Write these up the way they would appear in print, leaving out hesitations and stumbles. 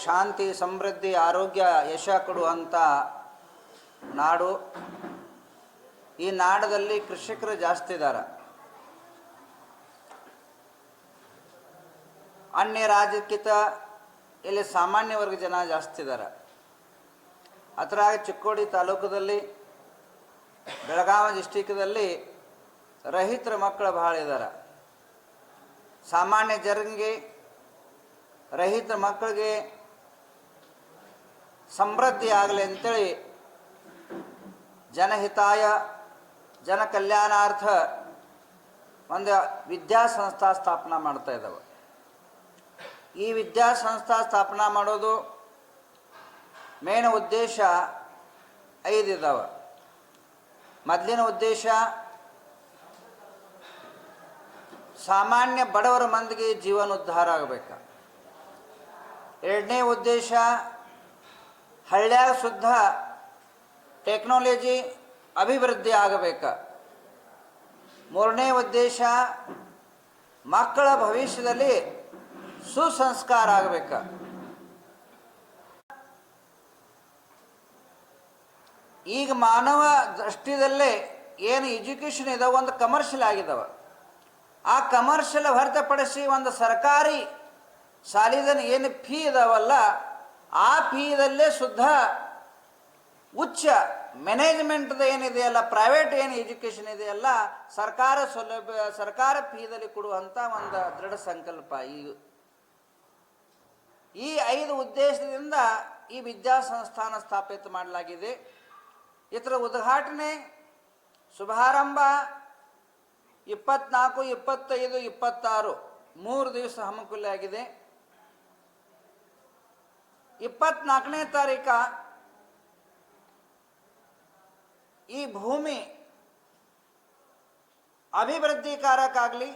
ಶಾಂತಿ, ಸಮೃದ್ಧಿ, ಆರೋಗ್ಯ, ಯಶ ಕೊಡುವಂಥ ನಾಡು. ಈ ನಾಡದಲ್ಲಿ ಕೃಷಿಕರು ಜಾಸ್ತಿ ಇದ್ದಾರೆ. ಅನ್ಯ ರಾಜ್ಯಕ್ಕಿಂತ ಇಲ್ಲಿ ಸಾಮಾನ್ಯ ವರ್ಗ ಜನ ಜಾಸ್ತಿ ಇದ್ದಾರೆ. ಅದರಾಗ ಚಿಕ್ಕೋಡಿ ತಾಲೂಕದಲ್ಲಿ, ಬೆಳಗಾವಿ ಡಿಸ್ಟಿಕ್ದಲ್ಲಿ ರೈತರ ಮಕ್ಕಳು ಭಾಳ ಇದ್ದಾರೆ. ಸಾಮಾನ್ಯ ಜನರಿಗೆ, ರೈತರ ಮಕ್ಕಳಿಗೆ ಸಮೃದ್ಧಿ ಆಗಲಿ ಅಂತೇಳಿ ಜನಹಿತಾಯ, ಜನ ಕಲ್ಯಾಣಾರ್ಥ ಒಂದು ವಿದ್ಯಾಸಂಸ್ಥಾ ಸ್ಥಾಪನಾ ಮಾಡ್ತಾ ಇದ್ದಾವೆ. ಈ ವಿದ್ಯಾಸಂಸ್ಥಾ ಸ್ಥಾಪನಾ ಮಾಡೋದು ಮೇನ್ ಉದ್ದೇಶ 5 ಇದ್ದಾವೆ. ಮೊದಲಿನ ಉದ್ದೇಶ ಸಾಮಾನ್ಯ ಬಡವರ ಮಂದಿಗೆ ಜೀವನ ಉದ್ಧಾರ ಆಗಬೇಕು. ಎರಡನೇ ಉದ್ದೇಶ ಹಳ್ಳ್ಯಾಗ ಶುದ್ಧ ಟೆಕ್ನಾಲಜಿ ಅಭಿವೃದ್ಧಿ ಆಗಬೇಕು. ಮೂರನೇ ಉದ್ದೇಶ ಮಕ್ಕಳ ಭವಿಷ್ಯದಲ್ಲಿ ಸುಸಂಸ್ಕಾರ ಆಗಬೇಕು. ಈಗ ಮಾನವ ದೃಷ್ಟಿಯಲ್ಲೇ ಏನು ಎಜುಕೇಷನ್ ಇದಾವೆ, ಒಂದು ಕಮರ್ಷಿಯಲ್ ಆಗಿದ್ದಾವೆ. ಆ ಕಮರ್ಷಿಯಲ್ ಹೊರತುಪಡಿಸಿ ಒಂದು ಸರ್ಕಾರಿ ಶಾಲೆದನ್ನು ಏನು ಫೀ ಇದಾವಲ್ಲ, ಆ ಫೀದಲ್ಲೇ ಶುದ್ಧ ಉಚ್ಚ ಮ್ಯಾನೇಜ್ಮೆಂಟ್ದು ಏನಿದೆಯಲ್ಲ, ಪ್ರೈವೇಟ್ ಏನು ಎಜುಕೇಷನ್ ಇದೆಯಲ್ಲ, ಸರ್ಕಾರ ಸೌಲಭ್ಯ, ಸರ್ಕಾರ ಫೀದಲ್ಲಿ ಕೊಡುವಂಥ ಒಂದು ದೃಢ ಸಂಕಲ್ಪ. ಈ 5 ಉದ್ದೇಶದಿಂದ ಈ ವಿದ್ಯಾಸಂಸ್ಥಾನ ಸ್ಥಾಪಿತ ಮಾಡಲಾಗಿದೆ. ಇದರ ಉದ್ಘಾಟನೆ ಶುಭಾರಂಭ 24, 25, 26 3 ದಿವಸ ಹಮ್ಮಿಕೊಳ್ಳಲಾಗಿದೆ. 24ನೇ ತಾರೀಕು ಈ ಭೂಮಿ ಅಭಿವೃದ್ಧಿಕಾರಕ ಆಗಲಿ,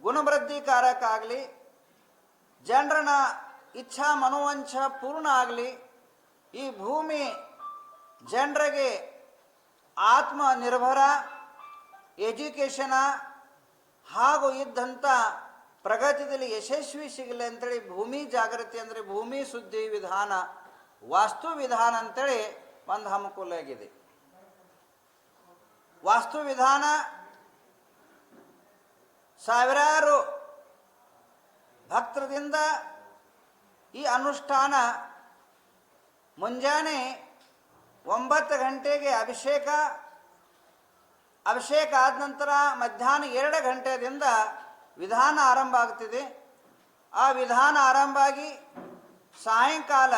ಗುಣವೃದ್ಧಿಕಾರಕ ಆಗಲಿ, ಜನರನ್ನ ಇಚ್ಛಾ ಮನೋವಂಚ ಪೂರ್ಣ ಆಗಲಿ, ಈ ಭೂಮಿ ಜನರಿಗೆ ಆತ್ಮನಿರ್ಭರ ಎಜುಕೇಷನ ಹಾಗೂ ಇದ್ದಂಥ ಪ್ರಗತಿಯಲ್ಲಿ ಯಶಸ್ವಿ ಸಿಗಲಿ ಅಂತೇಳಿ ಭೂಮಿ ಜಾಗೃತಿ ಅಂದರೆ ಭೂಮಿ ಶುದ್ಧಿ ವಿಧಾನ, ವಾಸ್ತು ವಿಧಾನ ಅಂತೇಳಿ ಒಂದು ಹಮ್ಮಿಕೊಳ್ಳಲಾಗಿದೆ. ವಾಸ್ತು ವಿಧಾನ ಸಾವಿರಾರು ಭಕ್ತರಿಂದ ಈ ಅನುಷ್ಠಾನ ಮುಂಜಾನೆ 9 ಗಂಟೆಗೆ ಅಭಿಷೇಕ ಆದ ನಂತರ ಮಧ್ಯಾಹ್ನ 2 ಗಂಟೆಯಿಂದ ವಿಧಾನ ಆರಂಭ ಆಗ್ತಿದೆ. ಆ ವಿಧಾನ ಆರಂಭ ಆಗಿ ಸಾಯಂಕಾಲ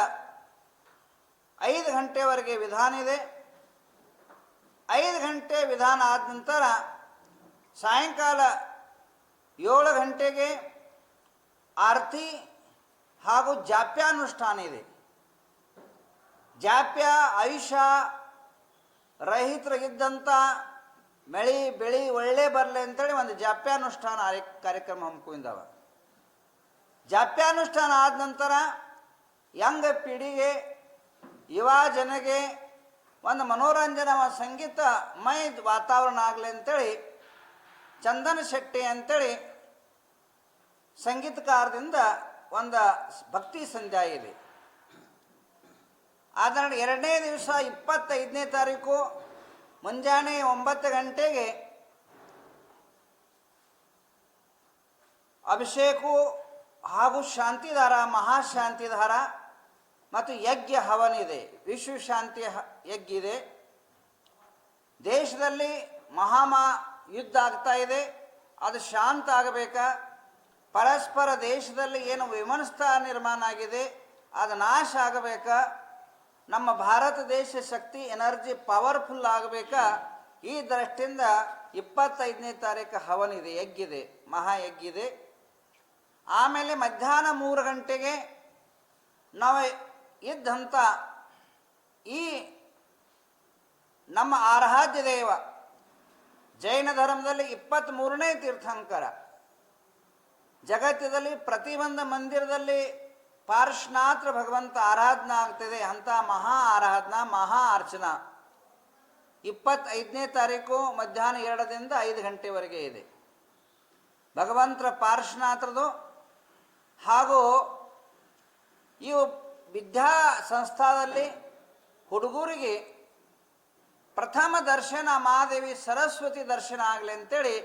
5 ಗಂಟೆವರೆಗೆ ವಿಧಾನ ಇದೆ. 5 ಗಂಟೆ ವಿಧಾನ ಆದ ನಂತರ ಸಾಯಂಕಾಲ 7 ಗಂಟೆಗೆ ಆರತಿ ಹಾಗೂ ಜಾಪ್ಯಾನುಷ್ಠಾನ ಇದೆ. ಜಾಪ್ಯ ಆಯುಷ್ಯ ರೈತರಿಗಿದ್ದಂಥ ಮಳೆ ಬೆಳೆ ಒಳ್ಳೆ ಬರಲಿ ಅಂತೇಳಿ ಒಂದು ಜಾಪ್ಯಾನುಷ್ಠಾನ ಕಾರ್ಯಕ್ರಮ ಹಮ್ಮಿಕೊಂಡಿದ್ದಾವೆ. ಜಾಪ್ಯಾನುಷ್ಠಾನ ಆದ ನಂತರ ಯಂಗ್ ಪೀಳಿಗೆ, ಯುವ ಜನಗೆ ಒಂದು ಮನೋರಂಜನಾ ಸಂಗೀತಮಯ ವಾತಾವರಣ ಆಗಲಿ ಅಂತೇಳಿ ಚಂದನ ಶೆಟ್ಟಿ ಅಂತೇಳಿ ಸಂಗೀತಕಾರದಿಂದ ಒಂದು ಭಕ್ತಿ ಸಂಧ್ಯಾ ಇದೆ. ಆದರೆ 2ನೇ ದಿವಸ 25ನೇ ತಾರೀಕು ಮುಂಜಾನೆ 9 ಗಂಟೆಗೆ ಅಭಿಷೇಕ ಹಾಗೂ ಶಾಂತಿಧಾರ, ಮಹಾಶಾಂತಿಧಾರ ಮತ್ತು ಯಜ್ಞ ಹವನಿದೆ. ವಿಶ್ವಶಾಂತಿ ಯಜ್ಞ ಇದೆ. ದೇಶದಲ್ಲಿ ಯುದ್ಧ ಆಗ್ತಾ ಇದೆ, ಅದು ಶಾಂತ ಆಗಬೇಕಾ. ಪರಸ್ಪರ ದೇಶದಲ್ಲಿ ಏನು ವಿಮನಸ್ತಾ ನಿರ್ಮಾಣ ಆಗಿದೆ ಅದು ನಾಶ ಆಗಬೇಕಾ. ನಮ್ಮ ಭಾರತ ದೇಶ ಶಕ್ತಿ ಎನರ್ಜಿ ಪವರ್ಫುಲ್ ಆಗಬೇಕಾ. ಈ ದೃಷ್ಟಿಯಿಂದ 25ನೇ ತಾರೀಕು ಹವನಿದೆ, ಯಜ್ಞಿದೆ, ಮಹಾಯಜ್ಞಿದೆ. ಆಮೇಲೆ ಮಧ್ಯಾಹ್ನ 3 ಗಂಟೆಗೆ ನಾವು ಇದ್ದಂಥ ಈ ನಮ್ಮ ಆರಾಧ್ಯ ದೇವ ಜೈನ ಧರ್ಮದಲ್ಲಿ 23ನೇ ತೀರ್ಥಂಕರ, ಜಗತ್ತದಲ್ಲಿ ಪ್ರತಿಯೊಂದು ಮಂದಿರದಲ್ಲಿ ಪಾರ್ಶ್ವನಾಥ ಭಗವಂತ ಆರಾಧನಾ ಆಗ್ತಿದೆ. ಅಂಥ ಮಹಾ ಆರಾಧನಾ, ಮಹಾ ಅರ್ಚನಾ 25ನೇ ತಾರೀಕು ಮಧ್ಯಾಹ್ನ 2ರಿಂದ 5 ಗಂಟೆವರೆಗೆ ಇದೆ. ಭಗವಂತರ ಪಾರ್ಶ್ವನಾಥರದು ಹಾಗೂ ಇವು ವಿದ್ಯಾ ಸಂಸ್ಥಾದಲ್ಲಿ ಹುಡುಗರಿಗೆ ಪ್ರಥಮ ದರ್ಶನ ಮಹಾದೇವಿ ಸರಸ್ವತಿ ದರ್ಶನ ಆಗಲಿ ಅಂತೇಳಿ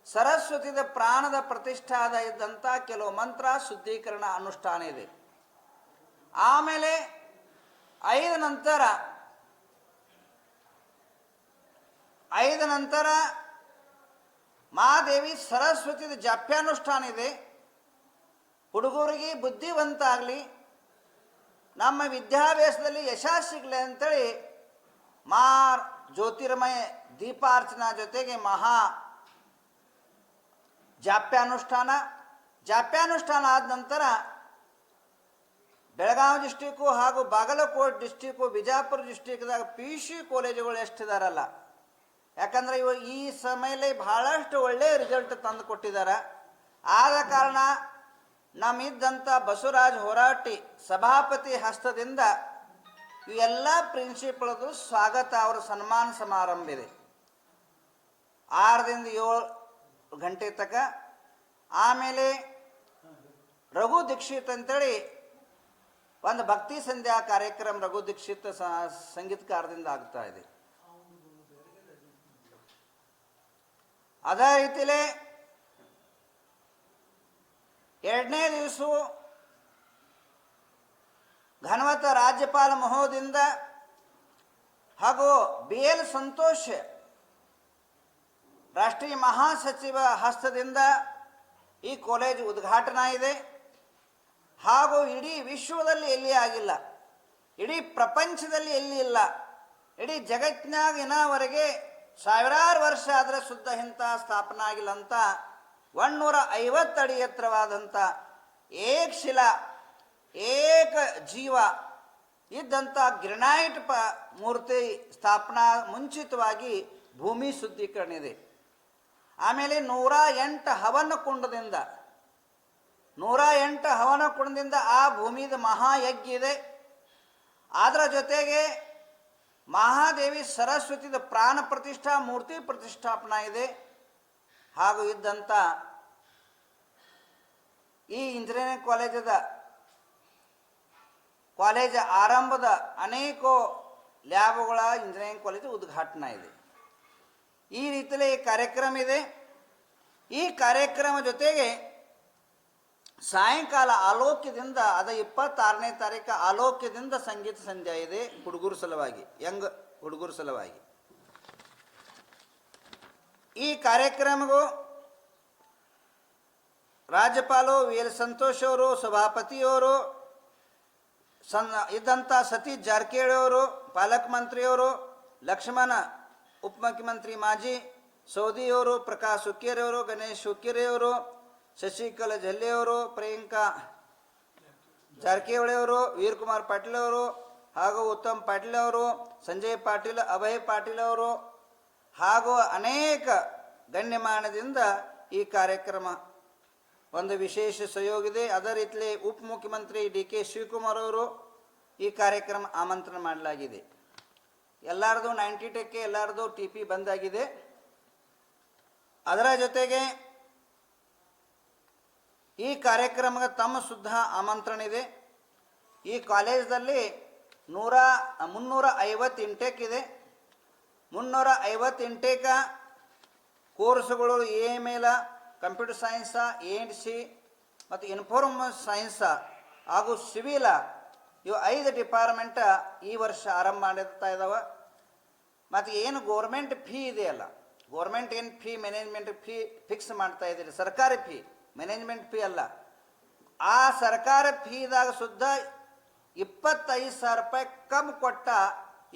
ಸರಸ್ವತಿದ ಪ್ರಾಣದ ಪ್ರತಿಷ್ಠಾದ ಇದ್ದಂಥ ಕೆಲವು ಮಂತ್ರ ಶುದ್ಧೀಕರಣ ಅನುಷ್ಠಾನ ಇದೆ. ಆಮೇಲೆ 5 ನಂತರ ಮಹಾದೇವಿ ಸರಸ್ವತಿದ ಜಾಪ್ಯಾನುಷ್ಠಾನ ಇದೆ. ಹುಡುಗರಿಗೆ ಬುದ್ಧಿವಂತ ಆಗಲಿ, ನಮ್ಮ ವಿದ್ಯಾಭ್ಯಾಸದಲ್ಲಿ ಯಶಸ್ಸು ಸಿಗಲಿ ಅಂತೇಳಿ ಜ್ಯೋತಿರ್ಮಯ ದೀಪಾರ್ಚನಾ ಜೊತೆಗೆ ಮಹಾ ಜಾಪ್ಯಾನುಷ್ಠಾನ ಆದ ನಂತರ ಬೆಳಗಾವಿ ಡಿಸ್ಟಿಕ್ಕು ಹಾಗೂ ಬಾಗಲಕೋಟೆ ಡಿಸ್ಟಿಕ್ಕು ಬಿಜಾಪುರ ಡಿಸ್ಟಿಕ್ದಾಗ PUC ಕಾಲೇಜುಗಳು ಎಷ್ಟಿದಾರಲ್ಲ, ಯಾಕಂದರೆ ಇವಾಗ ಈ ಸಮಯದಲ್ಲಿ ಬಹಳಷ್ಟು ಒಳ್ಳೆಯ ರಿಸಲ್ಟ್ ತಂದು ಕೊಟ್ಟಿದ್ದಾರೆ. ಆದ ಕಾರಣ ನಮ್ಮಿದ್ದಂಥ ಬಸವರಾಜ್ ಹೋರಾಟಿ ಸಭಾಪತಿ ಹಸ್ತದಿಂದ ಇವೆಲ್ಲ ಪ್ರಿನ್ಸಿಪಲ್ದು ಸ್ವಾಗತ, ಅವರ ಸನ್ಮಾನ ಸಮಾರಂಭ ಇದೆ 6 ರಿಂದ 7 ಗಂಟೆ ತನಕ. ಆಮೇಲೆ ರಘು ದೀಕ್ಷಿತ್ ಅಂತೇಳಿ ಒಂದು ಭಕ್ತಿ ಸಂಧ್ಯಾ ಕಾರ್ಯಕ್ರಮ ರಘು ದೀಕ್ಷಿತ್ ಸಂಗೀತಕಾರದಿಂದ ಆಗ್ತಾ ಇದೆ. ಅದೇ ರೀತಿಯಲ್ಲೇ 2ನೇ ದಿವಸ ಘನವತ ರಾಜ್ಯಪಾಲ ಮಹೋದಿಂದ ಹಾಗೂ BL ಸಂತೋಷ್ ರಾಷ್ಟ್ರೀಯ ಮಹಾಸಚಿವ ಹಸ್ತದಿಂದ ಈ ಕಾಲೇಜ್ ಉದ್ಘಾಟನಾ ಇದೆ. ಹಾಗೂ ಇಡೀ ವಿಶ್ವದಲ್ಲಿ ಎಲ್ಲಿ ಆಗಿಲ್ಲ, ಇಡೀ ಪ್ರಪಂಚದಲ್ಲಿ ಎಲ್ಲಿ ಇಲ್ಲ, ಇಡೀ ಜಗತ್ತಿನಾಗ ಇನ್ನವರೆಗೆ ಸಾವಿರಾರು ವರ್ಷ ಆದರೆ ಶುದ್ಧ ಇಂಥ ಸ್ಥಾಪನೆ ಆಗಿಲ್ಲ ಅಂತ 150 ಅಡಿ ಎತ್ತರವಾದಂಥ ಏಕಶಿಲಾ ಏಕ ಜೀವ ಇದ್ದಂಥ ಗ್ರೆನೈಟ್ ಮೂರ್ತಿ ಸ್ಥಾಪನಾ ಮುಂಚಿತವಾಗಿ ಭೂಮಿ ಶುದ್ಧೀಕರಣ ಇದೆ. ಆಮೇಲೆ 108 ಹವನ ಕುಂಡದಿಂದ ಆ ಭೂಮಿದ ಮಹಾಯಜ್ಞ ಇದೆ. ಅದರ ಜೊತೆಗೆ ಮಹಾದೇವಿ ಸರಸ್ವತಿದ ಪ್ರಾಣ ಪ್ರತಿಷ್ಠಾ ಮೂರ್ತಿ ಪ್ರತಿಷ್ಠಾಪನಾ ಇದೆ. ಹಾಗೂ ಇದ್ದಂಥ ಈ ಇಂಜಿನಿಯರಿಂಗ್ ಕಾಲೇಜ್ ಆರಂಭದ ಅನೇಕ ಲ್ಯಾಬ್ಗಳ ಇಂಜಿನಿಯರಿಂಗ್ ಕಾಲೇಜ್ ಉದ್ಘಾಟನಾ ಇದೆ. ಈ ರೀತಿಯಲ್ಲಿ ಈ ಕಾರ್ಯಕ್ರಮ ಇದೆ. ಈ ಕಾರ್ಯಕ್ರಮ ಜೊತೆಗೆ ಸಾಯಂಕಾಲ ಆಲೋಕ್ಯದಿಂದ 26ನೇ ತಾರೀಕು ಆಲೋಕ್ಯದಿಂದ ಸಂಗೀತ ಸಂಧ್ಯಾ ಇದೆ ಹುಡುಗರ ಸಲುವಾಗಿ, ಯಂಗ್ ಹುಡುಗರ ಸಲುವಾಗಿ. ಈ ಕಾರ್ಯಕ್ರಮಗೂ ರಾಜ್ಯಪಾಲರು VL ಸಂತೋಷ್ ಅವರು, ಸಭಾಪತಿಯವರು ಇದ್ದಂಥ ಸತೀಶ್ ಜಾರಕಿಹೊಳಿ ಅವರು, ಪಾಲಕ ಮಂತ್ರಿಯವರು, ಲಕ್ಷ್ಮಣ ಉಪಮುಖ್ಯಮಂತ್ರಿ ಮಾಜಿ ಸೌದಿಯವರು, ಪ್ರಕಾಶ್ ಹುಕ್ಕೇರಿಯವರು, ಗಣೇಶ್ ಹುಕ್ಕೇರಿಯವರು, ಶಶಿಕಲಾ ಜಲ್ಲೆಯವರು, ಪ್ರಿಯಾಂಕಾ ಜಾರಕಿಹೊಳಿ ಅವರು, ವೀರಕುಮಾರ್ ಪಾಟೀಲ್ ಅವರು ಹಾಗೂ ಉತ್ತಮ್ ಪಾಟೀಲ್ ಅವರು, ಸಂಜಯ್ ಪಾಟೀಲ್, ಅಭಯ್ ಪಾಟೀಲ್ ಅವರು ಹಾಗೂ ಅನೇಕ ಗಣ್ಯಮಾನ್ಯದಿಂದ ಈ ಕಾರ್ಯಕ್ರಮ ಒಂದು ವಿಶೇಷ ಸಹಯೋಗ ಇದೆ. ಅದೇ ರೀತಿಯಲ್ಲಿ ಉಪಮುಖ್ಯಮಂತ್ರಿ DK ಶಿವಕುಮಾರ್ ಅವರು ಈ ಕಾರ್ಯಕ್ರಮ ಆಮಂತ್ರಣ ಮಾಡಲಾಗಿದೆ. ಎಲ್ಲರದು 90% ಎಲ್ಲರದು TP ಬಂದಾಗಿದೆ. ಅದರ ಜೊತೆಗೆ ಈ ಕಾರ್ಯಕ್ರಮಕ್ಕೆ ತಮ್ಮ ಸುದ್ದ ಆಮಂತ್ರಣ ಇದೆ. ಈ ಕಾಲೇಜಲ್ಲಿ 350 ಇಂಟೇಕ್ ಇದೆ. 350 ಇಂಟೇಕ ಕೋರ್ಸ್ಗಳು AML, ಕಂಪ್ಯೂಟರ್ ಸೈನ್ಸ, ANC ಮತ್ತು ಇನ್ಫಾರ್ಮೇಷನ್ ಸೈನ್ಸ ಹಾಗೂ ಸಿವಿಲ, ಇವು 5 ಡಿಪಾರ್ಟ್ಮೆಂಟ್ ಈ ವರ್ಷ ಆರಂಭ ಮಾಡ್ತಾ ಇದ್ದಾವೆ. ಮತ್ತು ಏನು ಗೋರ್ಮೆಂಟ್ ಫೀ ಇದೆಯಲ್ಲ, ಗೋರ್ಮೆಂಟ್ ಏನು ಫೀ ಮ್ಯಾನೇಜ್ಮೆಂಟ್ ಫೀ ಫಿಕ್ಸ್ ಮಾಡ್ತಾ ಇದ್ದೀರಿ, ಸರ್ಕಾರಿ ಫೀ, ಮ್ಯಾನೇಜ್ಮೆಂಟ್ ಫೀ ಅಲ್ಲ. ಆ ಸರ್ಕಾರ ಫೀದಾಗ ಸುದ್ದ 25,000 ರೂಪಾಯಿ ಕಮ್ಮಿ ಕೊಟ್ಟ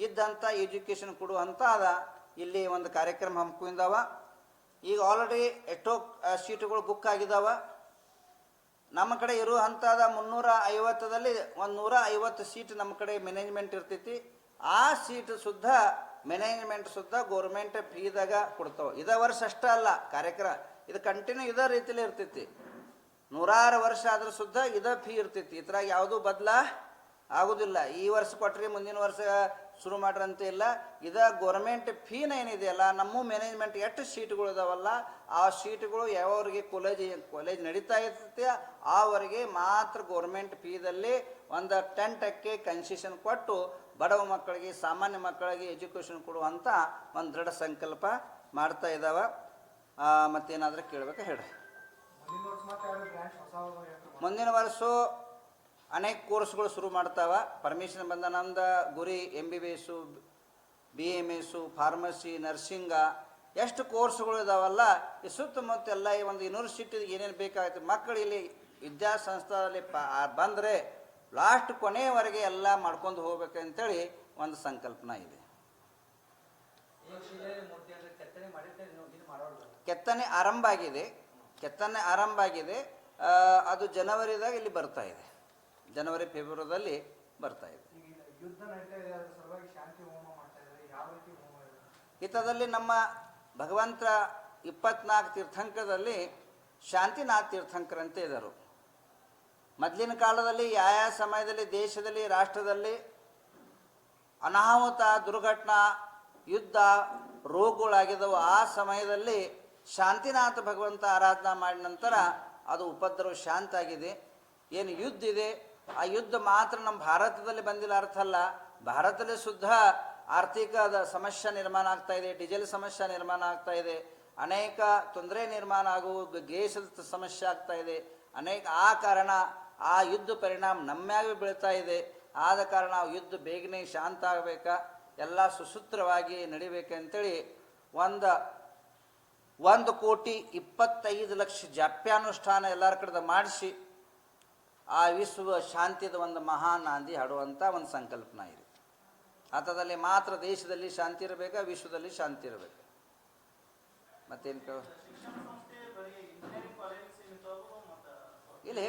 ಇದ್ದಂಥ ಎಜುಕೇಷನ್ ಕೊಡುವಂಥ ಇಲ್ಲಿ ಒಂದು ಕಾರ್ಯಕ್ರಮ ಹಮ್ಮಿಕೊಂಡಿದ್ದಾವ. ಈಗ ಆಲ್ರೆಡಿ ಎಷ್ಟೋ ಸೀಟುಗಳು ಬುಕ್ ಆಗಿದ್ದಾವ. ನಮ್ಮ ಕಡೆ ಇರೋ ಹಂತದ 350ದಲ್ಲಿ 150 ಸೀಟ್ ನಮ್ಮ ಕಡೆ ಮ್ಯಾನೇಜ್ಮೆಂಟ್ ಇರ್ತೈತಿ. ಆ ಸೀಟ್ ಸುದ್ದ ಮ್ಯಾನೇಜ್ಮೆಂಟ್ ಸುದ್ದ ಗೋರ್ಮೆಂಟ್ ಫೀದಾಗ ಕೊಡ್ತಾವೆ. ಇದೇ ವರ್ಷ ಅಷ್ಟೇ ಅಲ್ಲ ಕಾರ್ಯಕ್ರಮ, ಇದು ಕಂಟಿನ್ಯೂ ಇದೇ ರೀತಿಯಲ್ಲಿ ಇರ್ತೈತಿ. 100 ವರ್ಷ ಆದ್ರೆ ಸುದ್ದ ಇದೇ ಫೀ ಇರ್ತೈತಿ. ಇದ್ರಾಗ ಯಾವುದೂ ಬದಲ ಆಗೋದಿಲ್ಲ. ಈ ವರ್ಷ ಕೊಟ್ರಿ ಮುಂದಿನ ವರ್ಷ ಶುರು ಮಾಡ್ರಂತ ಇಲ್ಲ. ಗೋರ್ಮೆಂಟ್ ಫೀನ ಏನಿದೆಯಲ್ಲ, ನಮ್ಮ ಮ್ಯಾನೇಜ್ಮೆಂಟ್ ಎಷ್ಟು ಸೀಟ್ಗಳು ಇದಾವಲ್ಲ, ಆ ಸೀಟ್ಗಳು ಯಾವವರಿಗೆ ಕಾಲೇಜ್ ನಡೀತಾ ಇರ್ತೈತೆ ಆವರೆಗೆ ಮಾತ್ರ ಗೋರ್ಮೆಂಟ್ ಫೀದಲ್ಲಿ ಒಂದು 10% ಕನ್ಸೆಷನ್ ಕೊಟ್ಟು ಬಡವ ಮಕ್ಕಳಿಗೆ, ಸಾಮಾನ್ಯ ಮಕ್ಕಳಿಗೆ ಎಜುಕೇಷನ್ ಕೊಡುವಂಥ ಒಂದು ದೃಢ ಸಂಕಲ್ಪ ಮಾಡ್ತಾ ಇದ್ದಾವೆ. ಮತ್ತೇನಾದರೂ ಕೇಳಬೇಕು ಹೇಳಿ. ಮುಂದಿನ ವರ್ಷ ಅನೇಕ ಕೋರ್ಸ್ಗಳು ಶುರು ಮಾಡ್ತಾವ. ಪರ್ಮಿಷನ್ ಬಂದ ನಮ್ದು ಗುರಿ MBBS, BMS, ಫಾರ್ಮಸಿ, ನರ್ಸಿಂಗ, ಎಷ್ಟು ಕೋರ್ಸ್ಗಳು ಇದಾವಲ್ಲ, ಈ ಸುತ್ತಮುತ್ತ ಎಲ್ಲ ಈ ಒಂದು ಯೂನಿವರ್ಸಿಟಿ ಏನೇನು ಬೇಕಾಗುತ್ತೆ ಮಕ್ಕಳು ಇಲ್ಲಿ ವಿದ್ಯಾಸಂಸ್ಥೆಯಲ್ಲಿ ಬಂದರೆ ಲಾಸ್ಟ್ ಕೊನೆಯವರೆಗೆ ಎಲ್ಲ ಮಾಡ್ಕೊಂಡು ಹೋಗ್ಬೇಕಂತೇಳಿ ಒಂದು ಸಂಕಲ್ಪನ ಇದೆ. ಕೆತ್ತನೆ ಆರಂಭ ಆಗಿದೆ. ಅದು ಜನವರಿದಾಗ ಇಲ್ಲಿ ಬರ್ತಾ ಇದೆ, ಜನವರಿ ಫೆಬ್ರವರಿದಲ್ಲಿ ಬರ್ತಾ ಇದೆ. ಹಿತದಲ್ಲಿ ನಮ್ಮ ಭಗವಂತ 24 ತೀರ್ಥಂಕರದಲ್ಲಿ ಶಾಂತಿನಾಥ್ ತೀರ್ಥಂಕರಂತ ಇದ್ದರು. ಮೊದಲಿನ ಕಾಲದಲ್ಲಿ ಯಾವ ಸಮಯದಲ್ಲಿ ದೇಶದಲ್ಲಿ ರಾಷ್ಟ್ರದಲ್ಲಿ ಅನಾಹುತ, ದುರ್ಘಟನಾ, ಯುದ್ಧ, ರೋಗಗಳಾಗಿದ್ದವು, ಆ ಸಮಯದಲ್ಲಿ ಶಾಂತಿನಾಥ ಭಗವಂತ ಆರಾಧನಾ ಮಾಡಿದ ನಂತರ ಅದು ಉಪದ್ರವ ಶಾಂತ ಆಗಿದೆ. ಏನು ಯುದ್ಧ ಇದೆ, ಆ ಯುದ್ಧ ಮಾತ್ರ ನಮ್ಮ ಭಾರತದಲ್ಲಿ ಬಂದಿಲ್ಲ ಅರ್ಥ ಅಲ್ಲ. ಭಾರತದಲ್ಲಿ ಶುದ್ಧ ಆರ್ಥಿಕದ ಸಮಸ್ಯೆ ನಿರ್ಮಾಣ ಆಗ್ತಾ ಇದೆ, ಡೀಸೆಲ್ ಸಮಸ್ಯೆ ನಿರ್ಮಾಣ ಆಗ್ತಾ ಇದೆ, ಅನೇಕ ತೊಂದರೆ ನಿರ್ಮಾಣ ಆಗುವ ಗ್ಯಾಸದ ಸಮಸ್ಯೆ ಆಗ್ತಾ ಇದೆ, ಆ ಕಾರಣ ಆ ಯುದ್ಧ ಪರಿಣಾಮ ನಮ್ಮ್ಯಾಗ ಬೀಳ್ತಾ ಇದೆ. ಆದ ಕಾರಣ ಆ ಯುದ್ಧ ಬೇಗನೆ ಶಾಂತ ಆಗಬೇಕಾ, ಎಲ್ಲ ಸುಸೂತ್ರವಾಗಿ ನಡಿಬೇಕಂತೇಳಿ 1,25,00,000 ಜಪ್ಯಾನುಷ್ಠಾನ ಎಲ್ಲರ ಕಡೆ ಮಾಡಿಸಿ ಆ ವಿಶ್ವ ಶಾಂತಿದ ಒಂದು ಮಹಾನ್ ನಾಂದಿ ಹಾಡುವಂಥ ಒಂದು ಸಂಕಲ್ಪನ ಇದೆ. ಹತ್ತದಲ್ಲಿ ಮಾತ್ರ ದೇಶದಲ್ಲಿ ಶಾಂತಿ ಇರಬೇಕಾ, ವಿಶ್ವದಲ್ಲಿ ಶಾಂತಿ ಇರಬೇಕು. ಮತ್ತೇನು ಇಲ್ಲಿ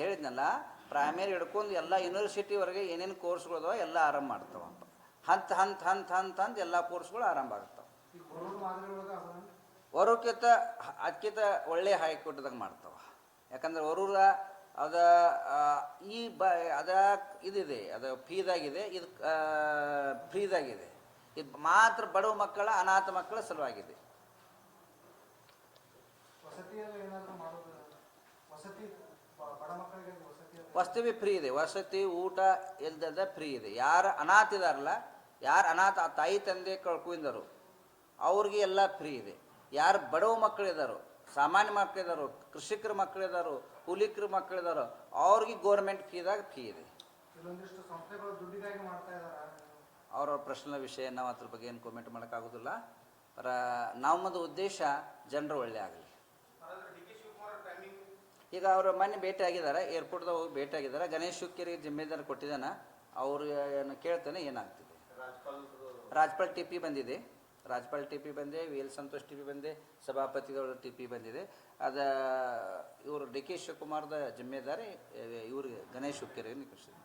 ಹೇಳಿದ್ನಲ್ಲ ಪ್ರೈಮರಿ ಹಿಡ್ಕೊಂಡು ಎಲ್ಲ ಯೂನಿವರ್ಸಿಟಿವರೆಗೆ ಏನೇನು ಕೋರ್ಸ್ಗಳು ಎಲ್ಲ ಆರಂಭ ಮಾಡ್ತಾವ. ಹಂತ ಎಲ್ಲ ಕೋರ್ಸ್ಗಳು ಆರಂಭ ಆಗ್ತಾವೆ. ಅದಕ್ಕಿಂತ ಒಳ್ಳೆ ಹೈಕೋರ್ಟ್ದಾಗ ಮಾಡ್ತಾವ. ಯಾಕಂದ್ರೆ ವರೂರ ಅದ ಇದಿದೆ, ಅದು ಫೀದಾಗಿದೆ, ಇದು ಫ್ರೀದಾಗಿದೆ. ಇದು ಮಾತ್ರ ಬಡವ ಮಕ್ಕಳ, ಅನಾಥ ಮಕ್ಕಳ ಸಲುವಾಗಿದೆ. ವಸತಿ ಫ್ರೀ ಇದೆ, ವಸತಿ ಊಟ ಇಲ್ದದ ಫ್ರೀ ಇದೆ. ಯಾರು ಅನಾಥ ಇದಾರಲ್ಲ, ಯಾರು ಅನಾಥ ತಾಯಿ ತಂದೆ ಕಳ್ಕೊಂಡಿದ್ದಾರೋ ಅವ್ರಿಗೆ ಎಲ್ಲ ಫ್ರೀ ಇದೆ. ಯಾರು ಬಡವ ಮಕ್ಕಳಿದಾರೋ, ಸಾಮಾನ್ಯ ಮಕ್ಕಳಿದಾರೋ, ಕೃಷಿಕರ ಮಕ್ಕಳಿದಾರೋ, ಕೂಲಿಕರ ಮಕ್ಕಳಿದಾರೋ ಅವ್ರಿಗೆ ಗೋರ್ಮೆಂಟ್ ಫೀದಾಗ ಫೀ ಇದೆ. ಅವ್ರವ್ರ ಪರ್ಸನಲ್ ವಿಷಯ, ನಾವು ಅದ್ರ ಬಗ್ಗೆ ಏನು ಕಾಮೆಂಟ್ ಮಾಡೋಕ್ಕಾಗೋದಿಲ್ಲ. ನಮ್ಮದು ಉದ್ದೇಶ ಜನರು ಒಳ್ಳೆ ಆಗಲಿ. ಈಗ ಅವರು ಮೊನ್ನೆ ಭೇಟಿ ಆಗಿದ್ದಾರೆ, ಏರ್ಪೋರ್ಟ್ದಾಗ ಹೋಗಿ ಭೇಟಿ ಆಗಿದ್ದಾರೆ. ಗಣೇಶ್ ಹುಕ್ಕೇರಿಗೆ ಜಿಮ್ಮೆದಾರಿ ಕೊಟ್ಟಿದ್ದಾನೆ. ಅವರು ಕೇಳ್ತಾನೆ ಏನಾಗ್ತಿದೆ. ರಾಜ್ಪಾಲ್ TP ಬಂದಿದೆ, VL ಸಂತೋಷ್ TP ಬಂದಿದೆ, ಸಭಾಪತಿಗಳ TP ಬಂದಿದೆ. ಇವರು DK ಶಿವಕುಮಾರ್ದ ಜಿಮ್ಮೆದಾರಿ ಇವ್ರಿಗೆ ಗಣೇಶ್ ಹುಕ್ಕೇರಿಗೆ ಕಳಿಸಿದೆ.